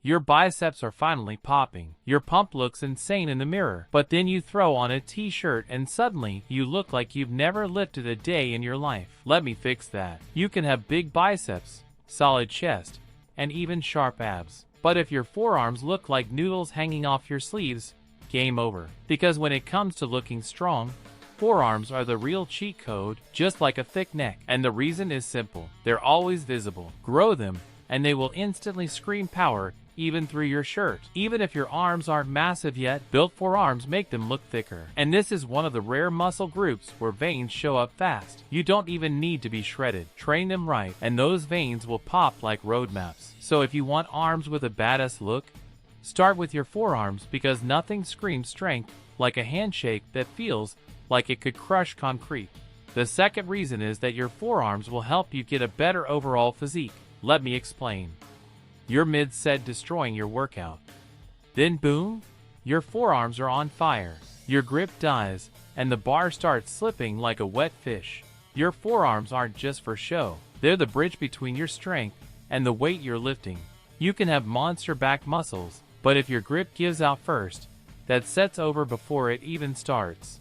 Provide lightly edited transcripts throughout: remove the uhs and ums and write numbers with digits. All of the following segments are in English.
Your biceps are finally popping. Your pump looks insane in the mirror. But then you throw on a t-shirt and suddenly you look like you've never lifted a day in your life. Let me fix that. You can have big biceps, solid chest, and even sharp abs. But if your forearms look like noodles hanging off your sleeves, game over. Because when it comes to looking strong, forearms are the real cheat code, just like a thick neck. And the reason is simple. They're always visible. Grow them, and they will instantly scream power even through your shirt. Even if your arms aren't massive yet, built forearms make them look thicker. And this is one of the rare muscle groups where veins show up fast. You don't even need to be shredded. Train them right, and those veins will pop like road maps. So if you want arms with a badass look, start with your forearms, because nothing screams strength like a handshake that feels like it could crush concrete. The second reason is that your forearms will help you get a better overall physique. Let me explain. You're mid-set destroying your workout. Then boom, your forearms are on fire. Your grip dies, and the bar starts slipping like a wet fish. Your forearms aren't just for show. They're the bridge between your strength and the weight you're lifting. You can have monster back muscles, but if your grip gives out first, that sets over before it even starts.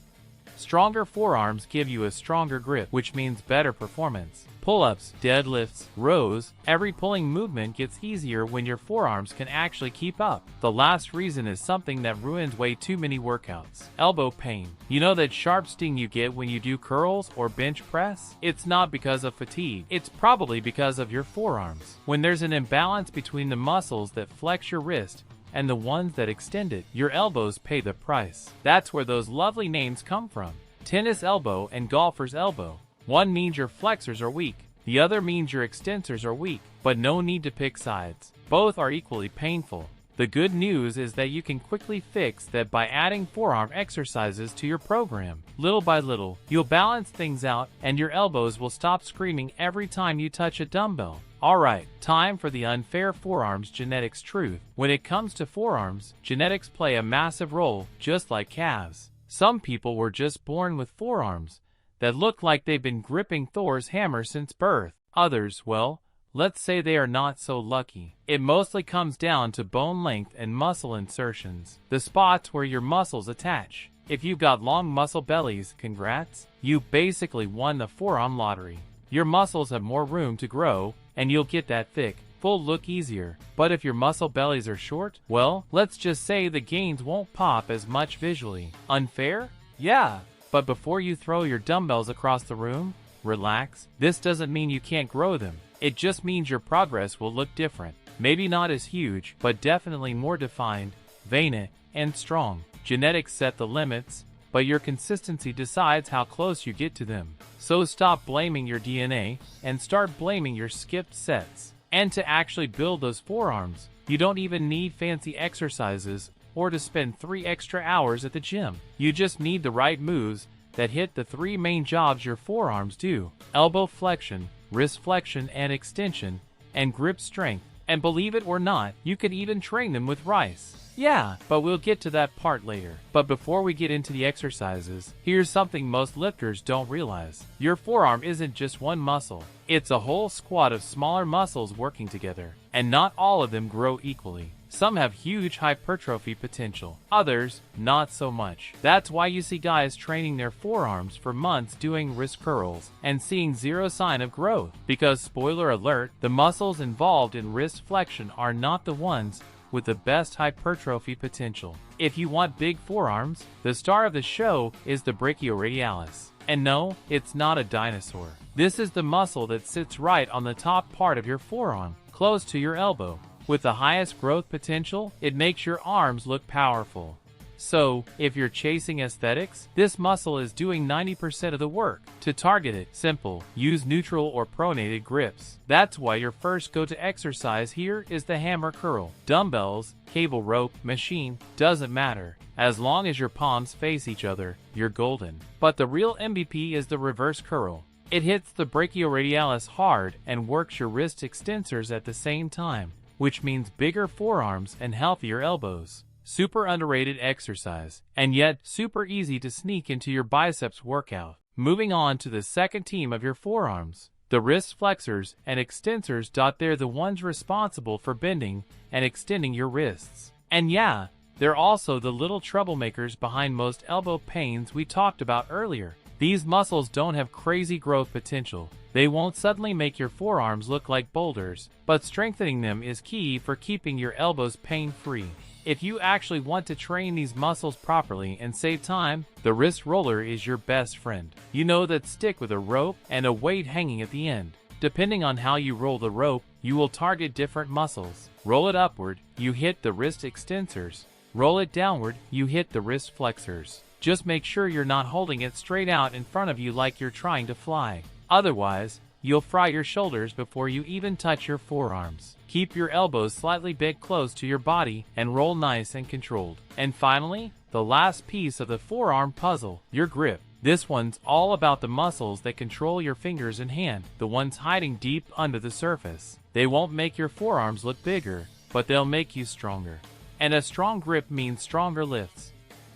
Stronger forearms give you a stronger grip, which means better performance. Pull-ups, deadlifts, rows, every pulling movement gets easier when your forearms can actually keep up. The last reason is something that ruins way too many workouts. Elbow pain. You know that sharp sting you get when you do curls or bench press? It's not because of fatigue. It's probably because of your forearms. When there's an imbalance between the muscles that flex your wrist and the ones that extend it, your elbows pay the price. That's where those lovely names come from. Tennis elbow and golfer's elbow. One means your flexors are weak, the other means your extensors are weak, but no need to pick sides. Both are equally painful. The good news is that you can quickly fix that by adding forearm exercises to your program. Little by little, you'll balance things out and your elbows will stop screaming every time you touch a dumbbell. Alright, time for the unfair forearms genetics truth. When it comes to forearms, genetics play a massive role, just like calves. Some people were just born with forearms that look like they've been gripping Thor's hammer since birth. Others, well, let's say they are not so lucky. It mostly comes down to bone length and muscle insertions, the spots where your muscles attach. If you've got long muscle bellies, congrats, you basically won the forearm lottery. Your muscles have more room to grow, and you'll get that thick, full look easier. But if your muscle bellies are short, well, let's just say the gains won't pop as much visually. Unfair? Yeah. But before you throw your dumbbells across the room, relax. This doesn't mean you can't grow them. It just means your progress will look different. Maybe not as huge, but definitely more defined, veined, and strong. Genetics set the limits, but your consistency decides how close you get to them. So stop blaming your DNA and start blaming your skipped sets. And to actually build those forearms, you don't even need fancy exercises or to spend 3 extra hours at the gym. You just need the right moves that hit the 3 main jobs your forearms do: elbow flexion, wrist flexion and extension, and grip strength. And believe it or not, you can even train them with rice. Yeah, but we'll get to that part later. But before we get into the exercises, here's something most lifters don't realize. Your forearm isn't just one muscle. It's a whole squad of smaller muscles working together. And not all of them grow equally. Some have huge hypertrophy potential, others not so much. That's why you see guys training their forearms for months doing wrist curls and seeing zero sign of growth. Because spoiler alert, the muscles involved in wrist flexion are not the ones with the best hypertrophy potential. If you want big forearms, the star of the show is the brachioradialis. And no, it's not a dinosaur. This is the muscle that sits right on the top part of your forearm, close to your elbow. With the highest growth potential, it makes your arms look powerful. So, if you're chasing aesthetics, this muscle is doing 90% of the work. To target it, simple, use neutral or pronated grips. That's why your first go-to exercise here is the hammer curl. Dumbbells, cable rope, machine, doesn't matter. As long as your palms face each other, you're golden. But the real MVP is the reverse curl. It hits the brachioradialis hard and works your wrist extensors at the same time, which means bigger forearms and healthier elbows. Super underrated exercise, and yet super easy to sneak into your biceps workout. Moving on to the second team of your forearms, The wrist flexors and extensors. They're the ones responsible for bending and extending your wrists. And yeah, they're also the little troublemakers behind most elbow pains we talked about earlier. These muscles don't have crazy growth potential. They won't suddenly make your forearms look like boulders, but strengthening them is key for keeping your elbows pain-free. If you actually want to train these muscles properly and save time, the wrist roller is your best friend. You know, that stick with a rope and a weight hanging at the end. Depending on how you roll the rope, you will target different muscles. Roll it upward, you hit the wrist extensors. Roll it downward, you hit the wrist flexors. Just make sure you're not holding it straight out in front of you like you're trying to fly. Otherwise, you'll fry your shoulders before you even touch your forearms. Keep your elbows slightly bent close to your body and roll nice and controlled. And finally, the last piece of the forearm puzzle, your grip. This one's all about the muscles that control your fingers and hand, the ones hiding deep under the surface. They won't make your forearms look bigger, but they'll make you stronger. And a strong grip means stronger lifts.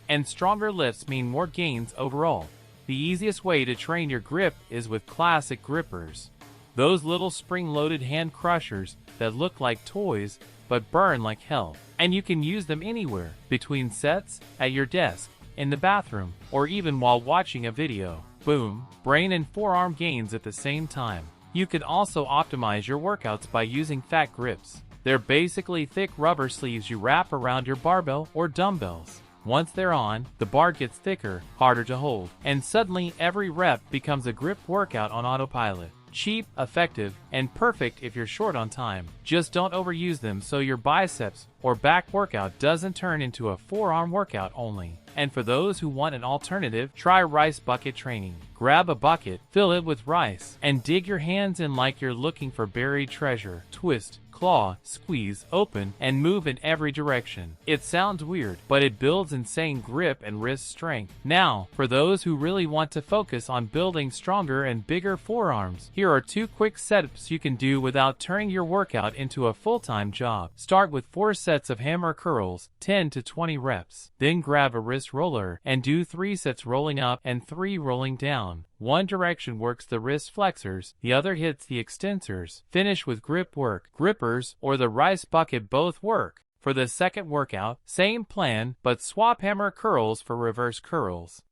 And stronger lifts mean more gains overall. The easiest way to train your grip is with classic grippers. Those little spring-loaded hand crushers that look like toys but burn like hell. And you can use them anywhere, between sets, at your desk, in the bathroom, or even while watching a video. Boom! Brain and forearm gains at the same time. You can also optimize your workouts by using fat grips. They're basically thick rubber sleeves you wrap around your barbell or dumbbells. Once they're on, the bar gets thicker, harder to hold, and suddenly every rep becomes a grip workout on autopilot. Cheap, effective, and perfect if you're short on time. Just don't overuse them so your biceps or back workout doesn't turn into a forearm workout only. And for those who want an alternative, try rice bucket training. Grab a bucket, fill it with rice, and dig your hands in like you're looking for buried treasure. Twist, claw, squeeze, open, and move in every direction. It sounds weird, but it builds insane grip and wrist strength. Now, for those who really want to focus on building stronger and bigger forearms, here are 2 quick setups you can do without turning your workout into a full-time job. Start with 4 sets of hammer curls, 10 to 20 reps. Then grab a wrist roller and do 3 sets rolling up and 3 rolling down. One direction works the wrist flexors, the other hits the extensors. Finish with grip work. Grippers or the rice bucket both work. For the second workout, same plan, but swap hammer curls for reverse curls.